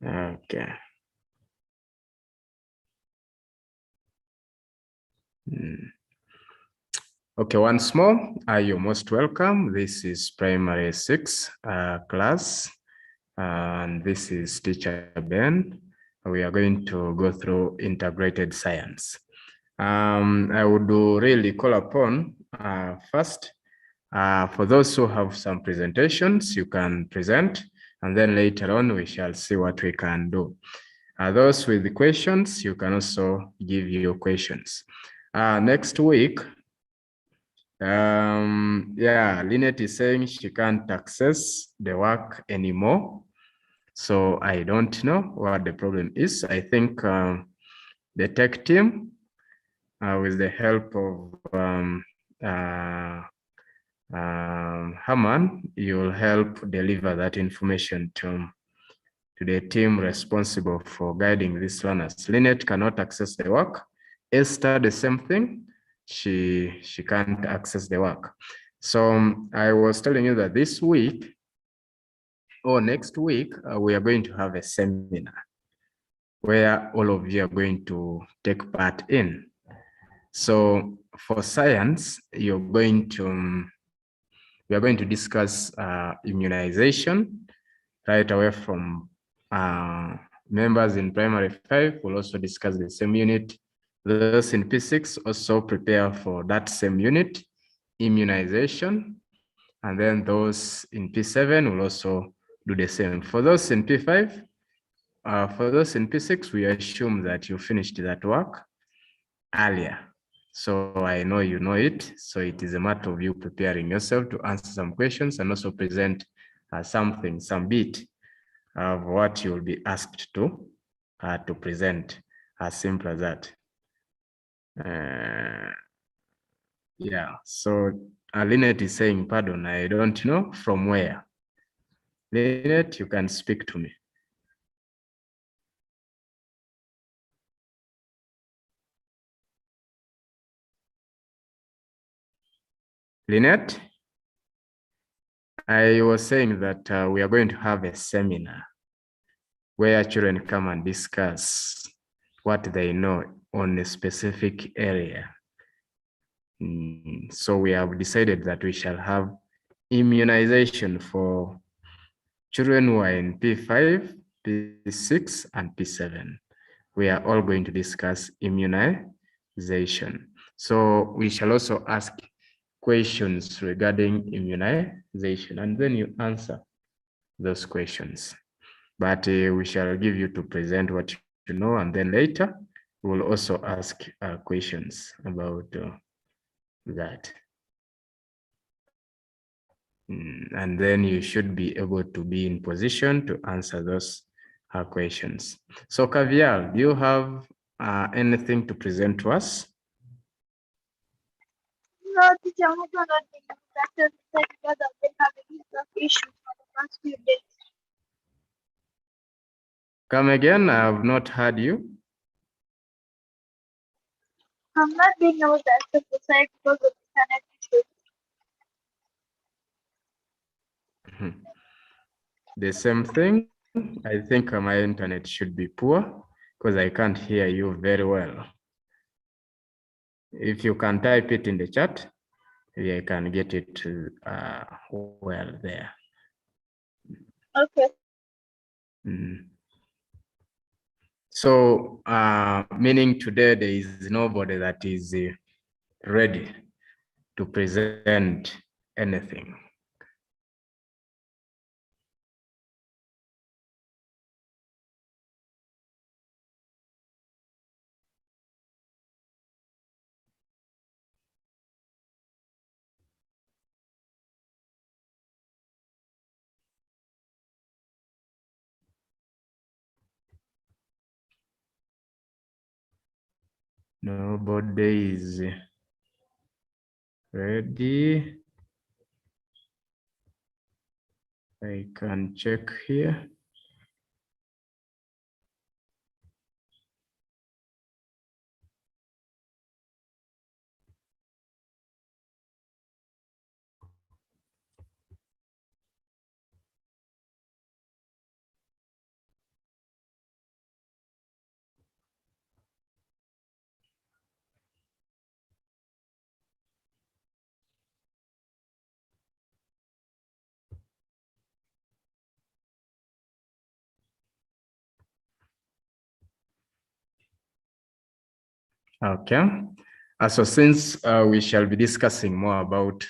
Okay. Okay, once more, you're most welcome. This is primary 6 class, and this is Teacher Ben. We are going to go through integrated science. I would really call upon first, for those who have some presentations, you can present, and then later on we shall see what we can do. Those with the questions, you can also give your questions. Next week, yeah, Lynette is saying she can't access the work anymore. So I don't know what the problem is. I think the tech team, with the help of Herman, you'll help deliver that information to the team responsible for guiding these learners. Lynette cannot access the work. Esther, the same thing. She can't access the work. So I was telling you that this week or next week, we are going to have a seminar where all of you are going to take part in. So for science, we are going to discuss immunization right away from members in primary 5. We'll also discuss the same unit. Those in P6 also prepare for that same unit, immunization. And then those in P7 will also do the same. For those in P5, for those in P6, we assume that you finished that work earlier. So I know you know it. So it is a matter of you preparing yourself to answer some questions and also present something, some bit of what you'll be asked to present, as simple as that. Yeah, so Lynette is saying, pardon, I don't know from where. Lynette, you can speak to me. Lynette, I was saying that we are going to have a seminar where children come and discuss what they know on a specific area. So we have decided that we shall have immunization for children who are in P5, P6, and P7. We are all going to discuss immunization. So we shall also ask questions regarding immunization, and then you answer those questions. But we shall give you to present what you know, and then later we will also ask questions about that. And then you should be able to be in position to answer those questions. So Kavial, do you have anything to present to us? No, teacher, I have not been affected because I've been having some issues for the past few days. Come again, I have not heard you. I'm not being able to access the site because of internet issues. The same thing. I think my internet should be poor because I can't hear you very well. If you can type it in the chat, maybe I can get it well there. Okay. So, meaning today there is nobody that is ready to present anything. Nobody is ready. I can check here. Okay. So since we shall be discussing more about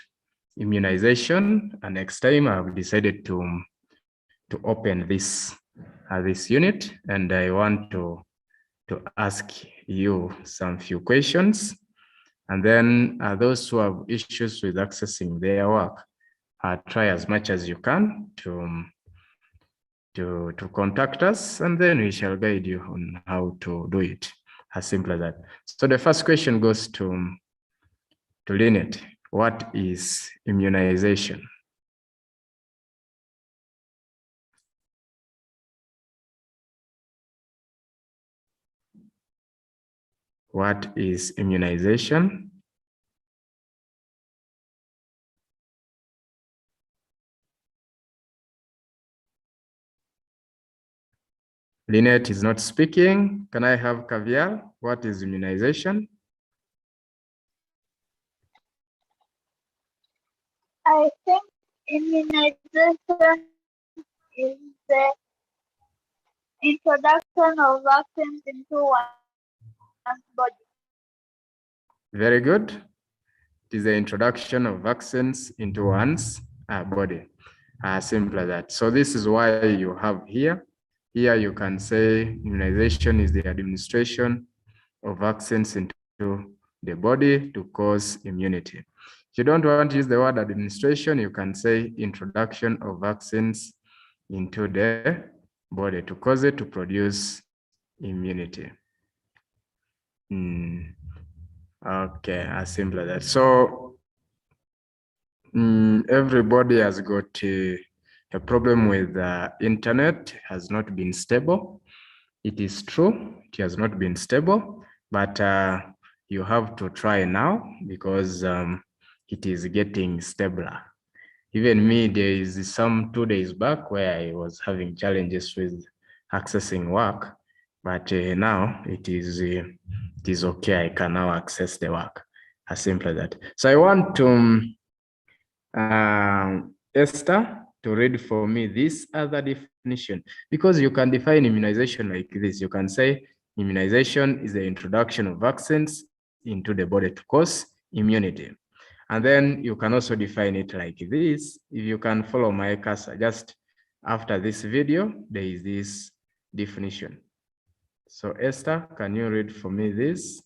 immunization, and next time I've decided to open this this unit, and I want to ask you some few questions, and then those who have issues with accessing their work, try as much as you can to contact us, and then we shall guide you on how to do it. As simple as that. So the first question goes to Lynette. What is immunization? What is immunization? Lynette is not speaking. Can I have Caviar? What is immunization? I think immunization is the introduction of vaccines into one's body. Very good. It is the introduction of vaccines into one's body. Simple as that. So this is why you have here. Here you can say immunization is the administration of vaccines into the body to cause immunity. If you don't want to use the word administration, you can say introduction of vaccines into the body to cause it to produce immunity. Okay, as simple as that. So everybody has got a problem with the internet has not been stable. It is true, it has not been stable, but you have to try now because it is getting stabler. Even me, there is some 2 days back where I was having challenges with accessing work, but now it is okay. I can now access the work. As simple as that. So I want to Esther to read for me this other definition, because you can define immunization like this. You can say immunization is the introduction of vaccines into the body to cause immunity. And then you can also define it like this. If you can follow my cursor, just after this video, there is this definition. So Esther, can you read for me this?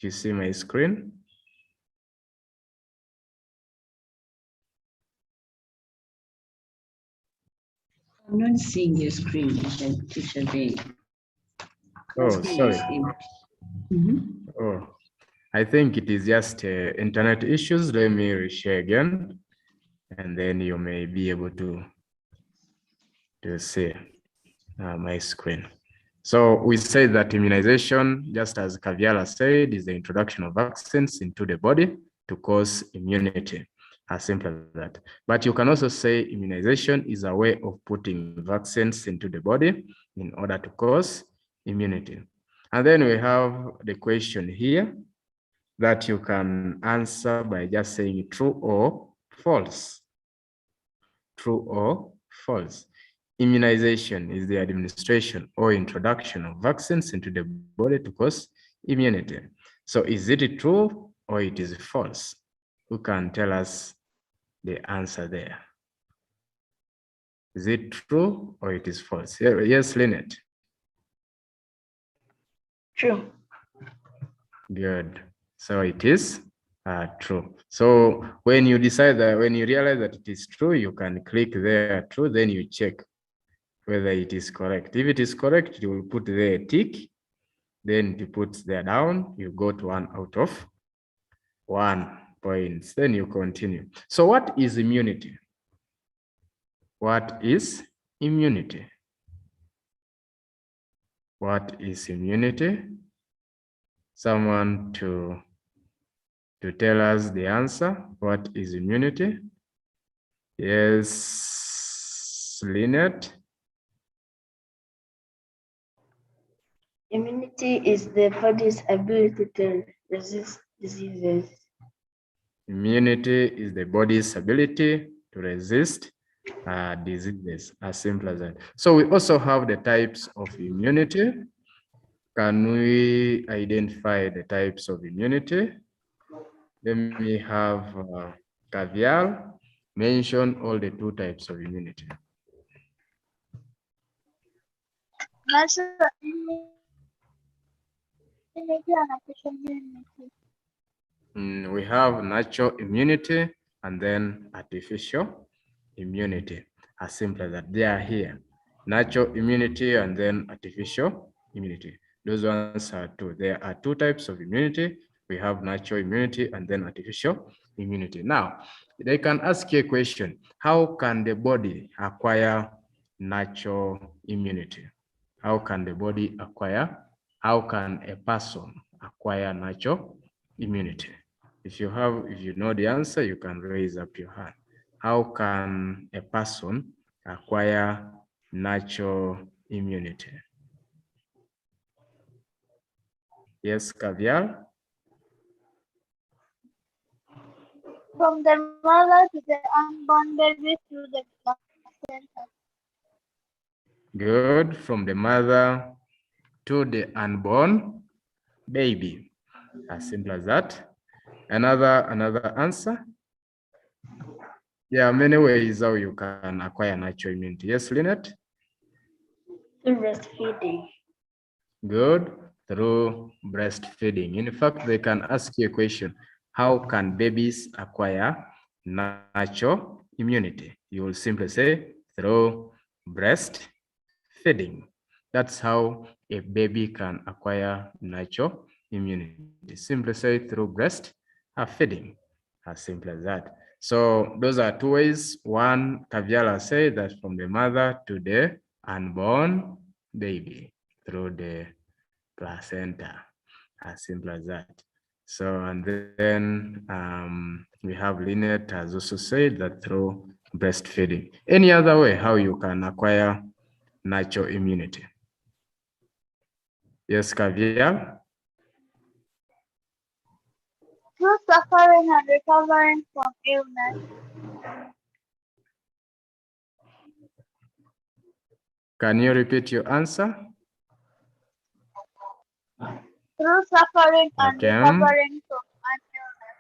You see my screen? I'm not seeing your screen, Teacher Ben. Oh, sorry. Oh, I think it is just internet issues. Let me reshare again, and then you may be able to see my screen. So we say that immunization, just as Kaviala said, is the introduction of vaccines into the body to cause immunity. As simple as that. But you can also say immunization is a way of putting vaccines into the body in order to cause immunity. And then we have the question here that you can answer by just saying true or false. True or false. Immunization is the administration or introduction of vaccines into the body to cause immunity. So is it true or it is false? Who can tell us the answer there? Is it true or it is false? Yes, Lynette. True. Good. So it is true. So when you decide that, when you realize that it is true, you can click there true, then you check whether it is correct. If it is correct, you will put there a tick, then you put there down, you got 1 out of 1 points, then you continue. So what is immunity? What is immunity? What is immunity? Someone to tell us the answer. What is immunity? Yes, Lynette. Immunity is the body's ability to resist diseases. Immunity is the body's ability to resist diseases, as simple as that. So we also have the types of immunity. Can we identify the types of immunity? Let me have Caviar mention all the 2 types of immunity. Natural immunity and artificial immunity. We have natural immunity and then artificial immunity. As simple as that. They are here. Natural immunity and then artificial immunity. Those ones are 2. There are 2 types of immunity. We have natural immunity and then artificial immunity. Now, they can ask you a question. How can the body acquire natural immunity? How can the body acquire? How can a person acquire natural immunity? If you know the answer, you can raise up your hand. How can a person acquire natural immunity? Yes, Caviar? From the mother to the unborn baby through the placenta. Good. From the mother to the unborn baby. As simple as that. Another answer? Yeah, many ways how you can acquire natural immunity. Yes, Lynette? Through breastfeeding. Good. Through breastfeeding. In fact, they can ask you a question. How can babies acquire natural immunity? You will simply say through breastfeeding. That's how a baby can acquire natural immunity. Simply say through breastfeeding. As simple as that. So those are 2 ways. One, Caviala said that from the mother to the unborn baby through the placenta. As simple as that. So, and then we have Lynette has also said that through breastfeeding. Any other way how you can acquire natural immunity? Yes, Caviar? Through suffering and recovering from illness. Can you repeat your answer? Through suffering and Okay. recovering from an illness.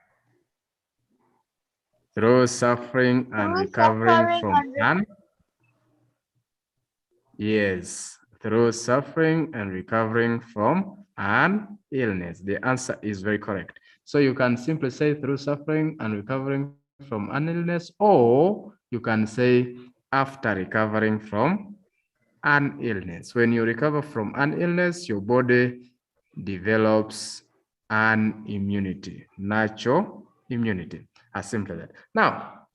Through suffering and Through recovering suffering from and an Yes, through suffering and recovering from an illness. The answer is very correct. So you can simply say through suffering and recovering from an illness, or you can say after recovering from an illness. When you recover from an illness, your body develops an immunity, natural immunity, as simple as that. Now,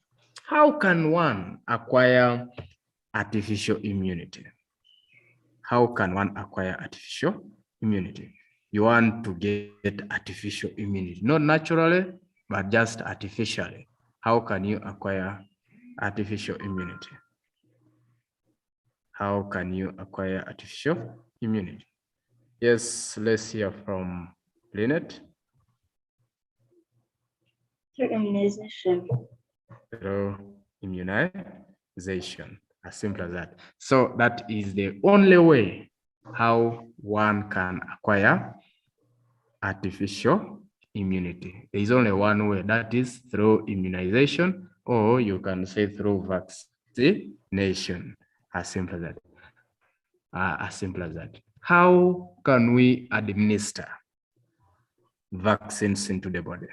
how can one acquire artificial immunity? How can one acquire artificial immunity? You want to get artificial immunity, not naturally, but just artificially. How can you acquire artificial immunity? How can you acquire artificial immunity? Yes, let's hear from Lynette. Through immunization. Through immunization, as simple as that. So that is the only way how one can acquire artificial immunity. There is only one way, that is through immunization, or you can say through vaccination, as simple as that. As simple as that. How can we administer vaccines into the body?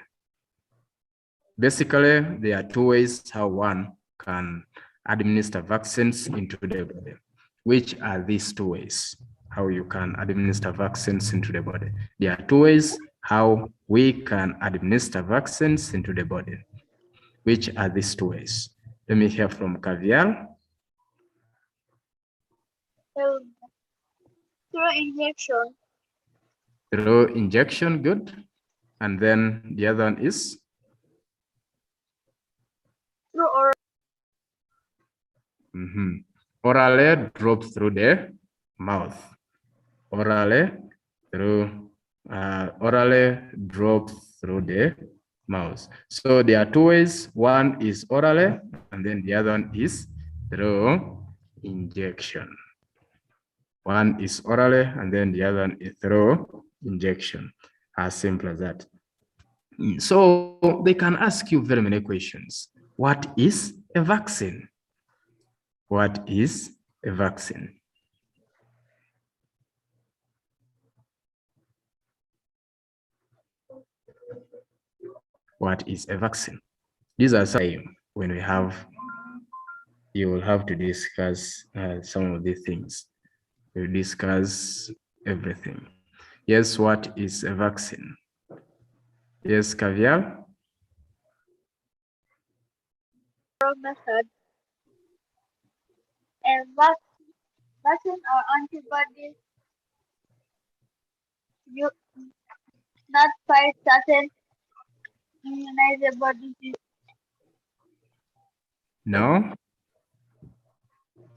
Basically, there are 2 ways how one can administer vaccines into the body. Which are these 2 ways? How you can administer vaccines into the body? There are 2 ways how we can administer vaccines into the body. Which are these 2 ways? Let me hear from Caviar. Through injection. Through injection, good. And then the other one is? Through oral. Orally dropped through the mouth. Orally dropped through the mouth. So there are 2 ways. One is orally, and then the other one is through injection. One is orally, and then the other is through injection. As simple as that. So they can ask you very many questions. What is a vaccine? What is a vaccine? What is a vaccine? These are some when you will have to discuss some of these things. We'll discuss everything. Yes, what is a vaccine? Yes, Caviar? Method. And vaccine or antibodies you not fight certain immunizable disease. No.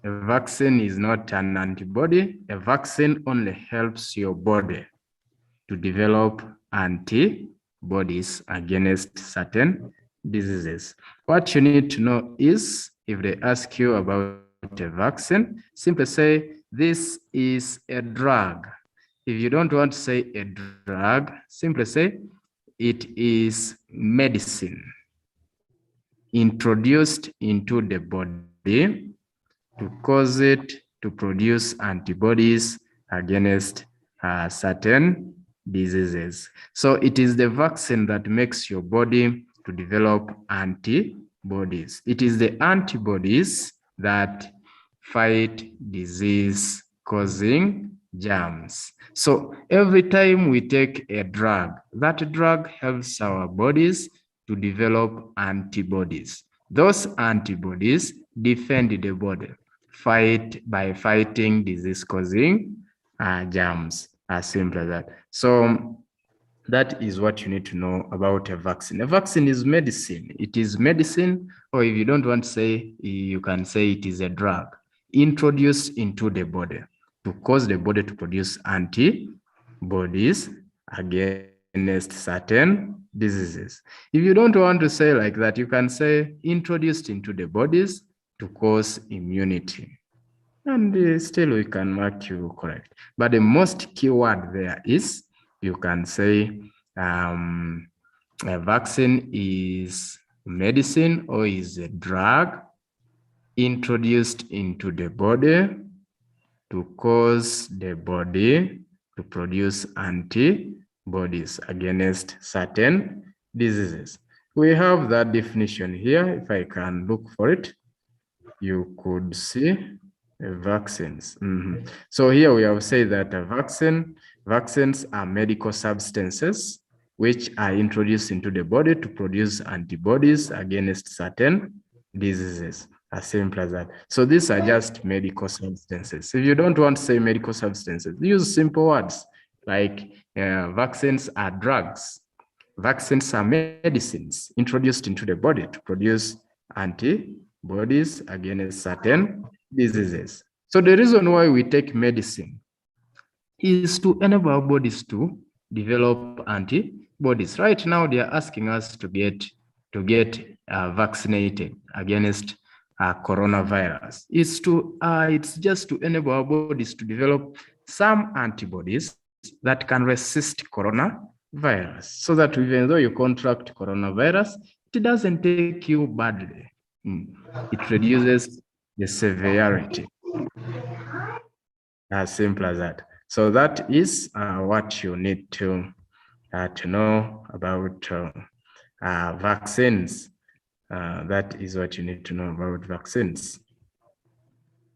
A vaccine is not an antibody. A vaccine only helps your body to develop antibodies against certain diseases. What you need to know is if they ask you about a vaccine, simply say, this is a drug. If you don't want to say a drug, simply say, it is medicine introduced into the body to cause it to produce antibodies against certain diseases. So it is the vaccine that makes your body to develop antibodies. It is the antibodies that fight disease causing germs. So every time we take a drug, that drug helps our bodies to develop antibodies. Those antibodies defend the body by fighting disease causing germs, as simple as that. So that is what you need to know about a vaccine. A vaccine is medicine. It is medicine, or if you don't want to say, you can say it is a drug introduced into the body to cause the body to produce antibodies against certain diseases. If you don't want to say like that, you can say introduced into the bodies to cause immunity. And still we can mark you correct. But the most key word there is, you can say a vaccine is medicine or is a drug introduced into the body to cause the body to produce antibodies against certain diseases. We have that definition here. If I can look for it, you could see vaccines. So here we have said that vaccines are medical substances which are introduced into the body to produce antibodies against certain diseases. As simple as that. So these are just medical substances. If you don't want to say medical substances, use simple words like vaccines are drugs. Vaccines are medicines introduced into the body to produce antibodies against certain diseases. So the reason why we take medicine is to enable our bodies to develop antibodies. Right now, they are asking us to get vaccinated against coronavirus. It's just to enable our bodies to develop some antibodies that can resist coronavirus, so that even though you contract coronavirus, it doesn't take you badly. It reduces the severity. As simple as that. So that is what you need to know about vaccines. That is what you need to know about vaccines.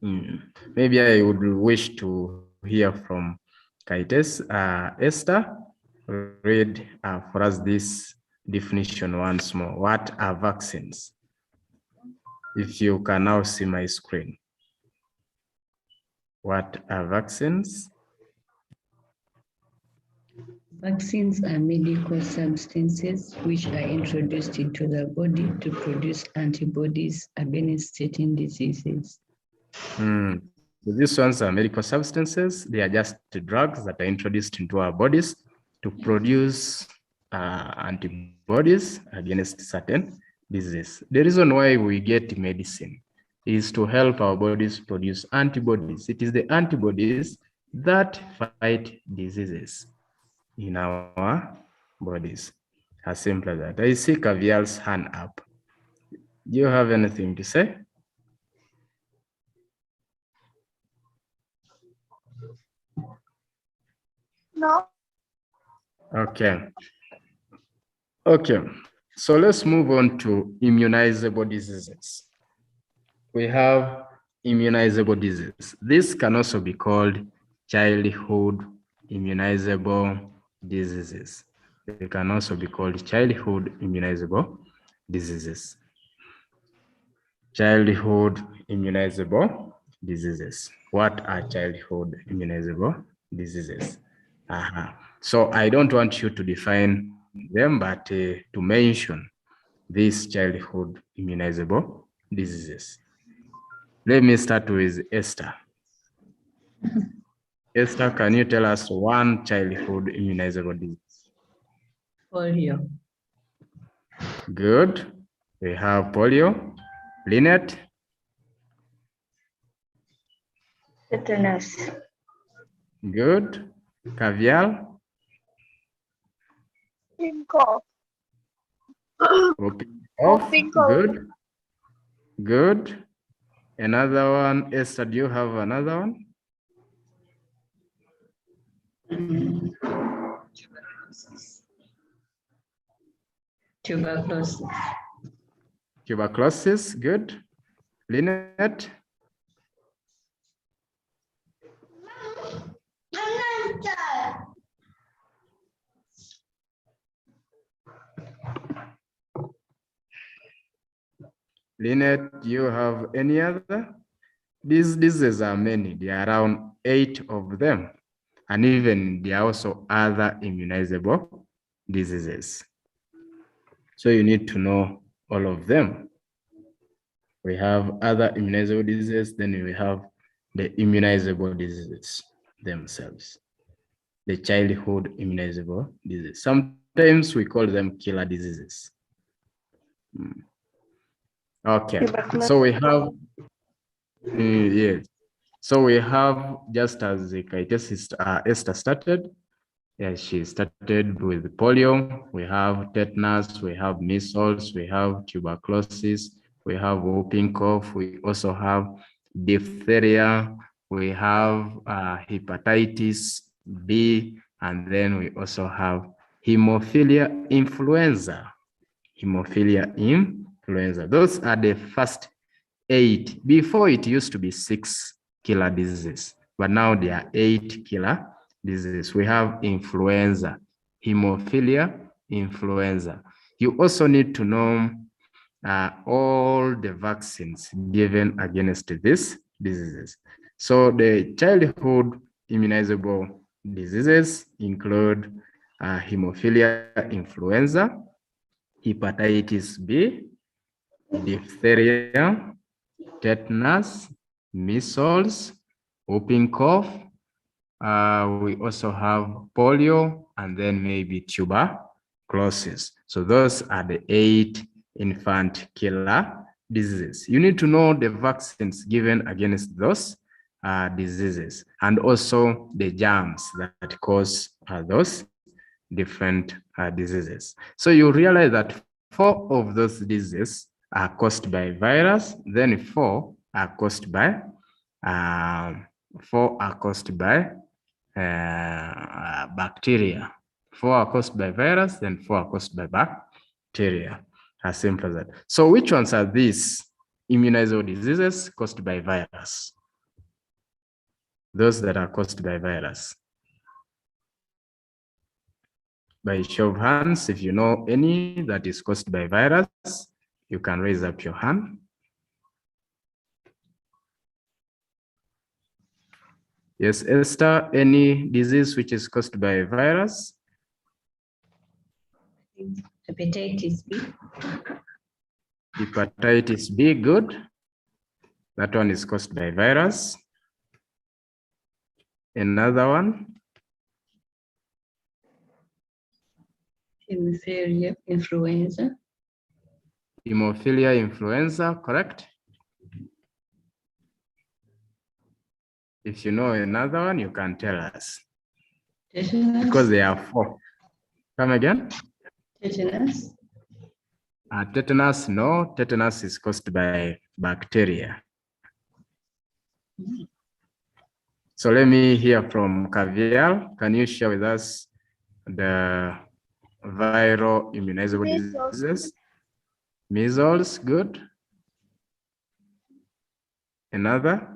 Maybe I would wish to hear from Kaites. Esther, read for us this definition once more. What are vaccines? If you can now see my screen. What are vaccines? Vaccines are medical substances which are introduced into the body to produce antibodies against certain diseases. So these ones are medical substances. They are just drugs that are introduced into our bodies to produce antibodies against certain diseases. The reason why we get medicine is to help our bodies produce antibodies. It is the antibodies that fight diseases in our bodies. As simple as that. I see Cavial's hand up. Do you have anything to say? No. Okay. Okay. So let's move on to immunizable diseases. We have immunizable disease. This can also be called childhood immunizable diseases. They can also be called childhood immunizable diseases. Childhood immunizable diseases. What are childhood immunizable diseases? So I don't want you to define them, but to mention these childhood immunizable diseases. Let me start with Esther. Esther, can you tell us one childhood immunizable disease? Polio. Good. We have polio. Lynette? Tetanus. Good. Cavial? Cough. Whooping cough. Whooping cough. Good. Good. Another one. Esther, do you have another one? Tuberculosis. Tuberculosis. Tuberculosis. Good. Lynette? Lynette, do you have any other? These diseases are many. There are around 8 of them. And even there are also other immunizable diseases. So you need to know all of them. We have other immunizable diseases, then we have the immunizable diseases themselves. The childhood immunizable diseases. Sometimes we call them killer diseases. Okay, so we have, yes. So we have, just as the Esther started, yes, she started with polio, we have tetanus, we have measles, we have tuberculosis, we have whooping cough, we also have diphtheria, we have hepatitis B, and then we also have hemophilia influenza. Hemophilia influenza. Those are the first 8. Before it used to be 6 killer diseases, but now there are 8 killer diseases. We have influenza, hemophilia influenza. You also need to know all the vaccines given against these diseases. So the childhood immunizable diseases include hemophilia influenza, hepatitis B, diphtheria, tetanus, measles, whooping cough. We also have polio, and then maybe tuberculosis. So those are the 8 infant killer diseases. You need to know the vaccines given against those diseases, and also the germs that cause those different diseases. So you realize that 4 of those diseases are caused by virus, then 4 are caused by bacteria. 4 are caused by virus, then 4 are caused by bacteria. As simple as that. So which ones are these immunizable diseases caused by virus? Those that are caused by virus. By show of hands, if you know any that is caused by virus, you can raise up your hand. Yes, Esther, any disease which is caused by a virus? Hepatitis B. Hepatitis B, good. That one is caused by virus. Another one? Hemophilia influenza. Hemophilia influenza, correct? If you know another one, you can tell us. Tetanus. Because there are 4. Come again? Tetanus. Tetanus, no. Tetanus is caused by bacteria. So let me hear from Cavial. Can you share with us the viral immunizable Measles. diseases? Measles, good. Another?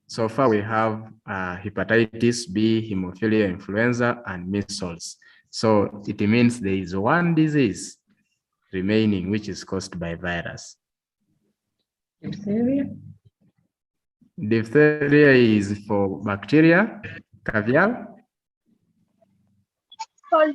So far we have hepatitis B, hemophilia, influenza, and measles. So it means there is one disease remaining which is caused by virus. Diphtheria. Diphtheria is for bacteria. Cavial? Polio.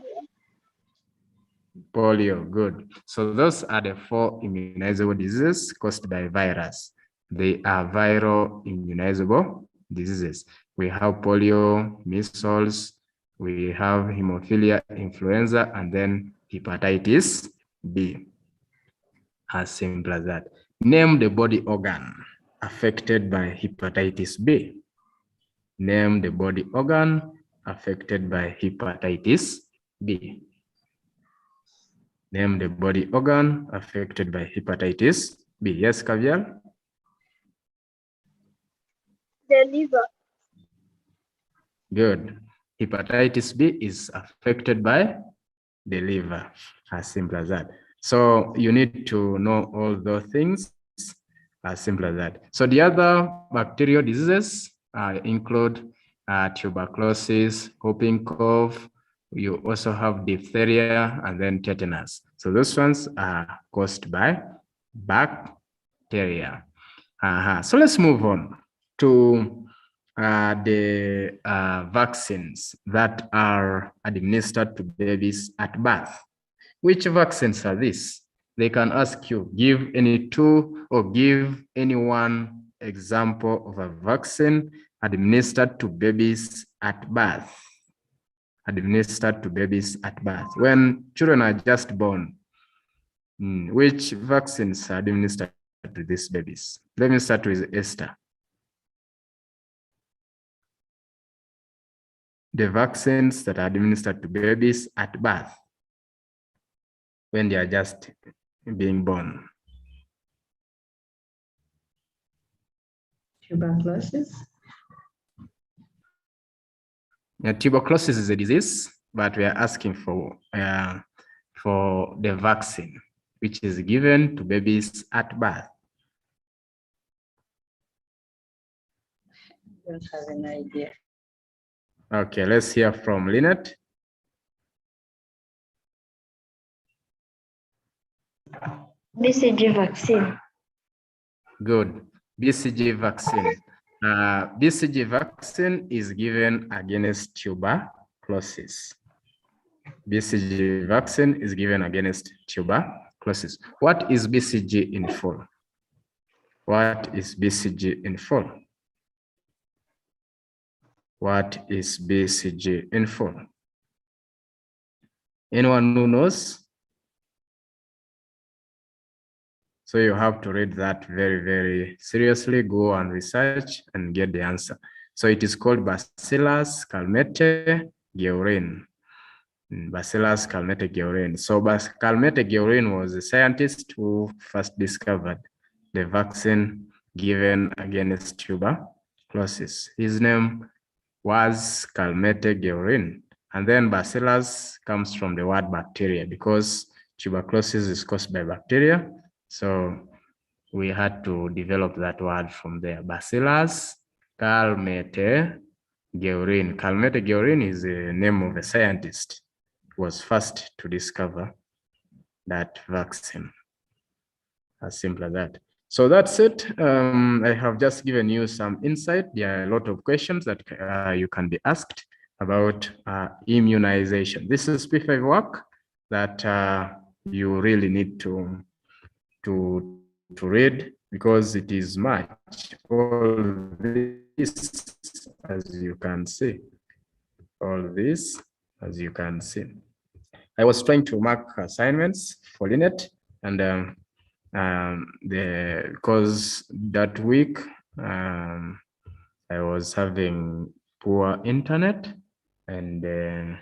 Polio, good. So those are the 4 immunizable diseases caused by virus. They are viral immunizable diseases. We have polio, measles, we have hemophilia, influenza, and then hepatitis B. As simple as that. Name the body organ affected by hepatitis B. Name the body organ affected by hepatitis B. Name the body organ affected by hepatitis B. Yes, Cavial? The liver. Good. Hepatitis B is affected by the liver. As simple as that. So you need to know all those things. As simple as that. So the other bacterial diseases include tuberculosis, whooping cough. You also have diphtheria and then tetanus. So those ones are caused by bacteria. So let's move on to the vaccines that are administered to babies at birth. Which vaccines are these? They can ask you, give any 2 or give any 1 example of a vaccine administered to babies at birth. Administered to babies at birth. When children are just born, which vaccines are administered to these babies? Let me start with Esther. The vaccines that are administered to babies at birth, when they are just being born. Tuberculosis. Tuberculosis is a disease, but we are asking for the vaccine, which is given to babies at birth. I don't have an idea. Okay, let's hear from Lynette. BCG vaccine. Good. BCG vaccine. BCG vaccine is given against tuberculosis. BCG vaccine is given against tuberculosis. What is BCG in full? What is BCG in full? What is BCG in full? Anyone who knows? So you have to read that very, very seriously, go and research and get the answer. So it is called Bacillus calmette-guerin. Bacillus calmette-guerin. So calmette-guerin was a scientist who first discovered the vaccine given against tuberculosis. His name was calmette-guerin. And then Bacillus comes from the word bacteria because tuberculosis is caused by bacteria. So we had to develop that word from there. Bacillus calmette-guerin. Calmette-guerin is the name of a scientist who was first to discover that vaccine. As simple as that. So that's it. I have just given you some insight. There are a lot of questions that you can be asked about immunization. This is P5 work that you really need to read because it is much. All this, as you can see, all this, as you can see. I was trying to mark assignments for Lynette, and Because that week I was having poor internet, and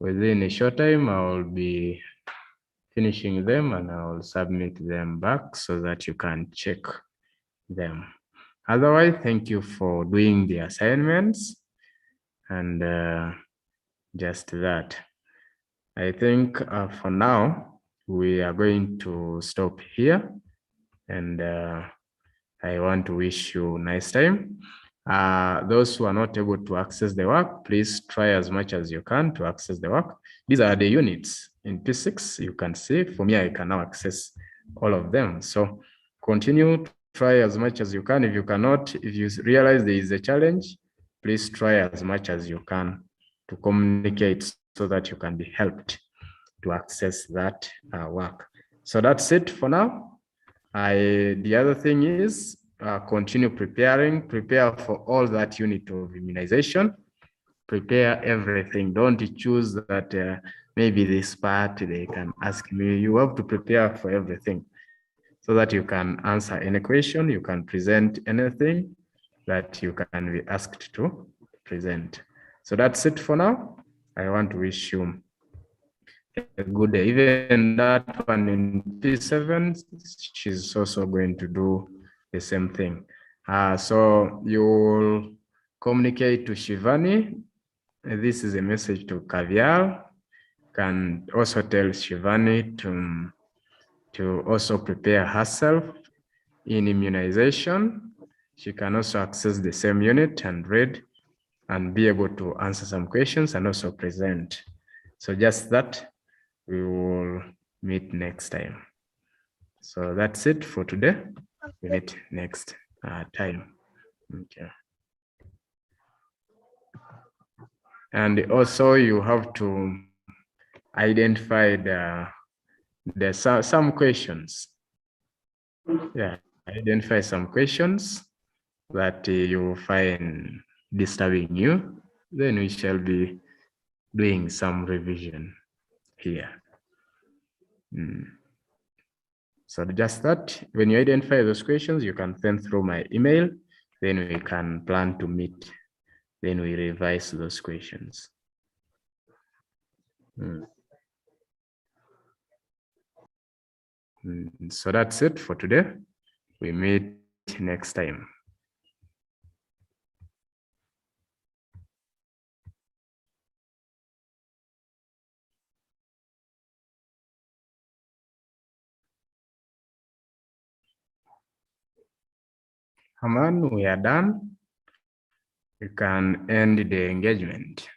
within a short time I will be finishing them and I will submit them back so that you can check them. Otherwise, thank you for doing the assignments, and just that. I think for now, we are going to stop here, and I want to wish you a nice time. Those who are not able to access the work, please try as much as you can to access the work. These are the units in P6. You can see, for me, I can now access all of them. So continue to try as much as you can. If you cannot, if you realize there is a challenge, please try as much as you can to communicate so that you can be helped to access that work. So that's it for now. The other thing is continue preparing, prepare for all that unit of immunization, prepare everything. Don't choose that maybe this part they can ask me. You have to prepare for everything so that you can answer any question, you can present anything that you can be asked to present. So that's it for now. I want to wish you a good day. Even that one in P7, she's also going to do the same thing. So you'll communicate to Shivani. This is a message to Kavial. Can also tell Shivani to also prepare herself in immunization. She can also access the same unit and read and be able to answer some questions and also present. So just that, we will meet next time. So that's it for today. We meet next time. Okay. And also you have to identify some questions. Yeah, identify some questions that you find disturbing you. Then we shall be doing some revision here. So just that, when you identify those questions, you can send through my email, then we can plan to meet, then we revise those questions. So that's it for today. We meet next time. Haman, we are done. You can end the engagement.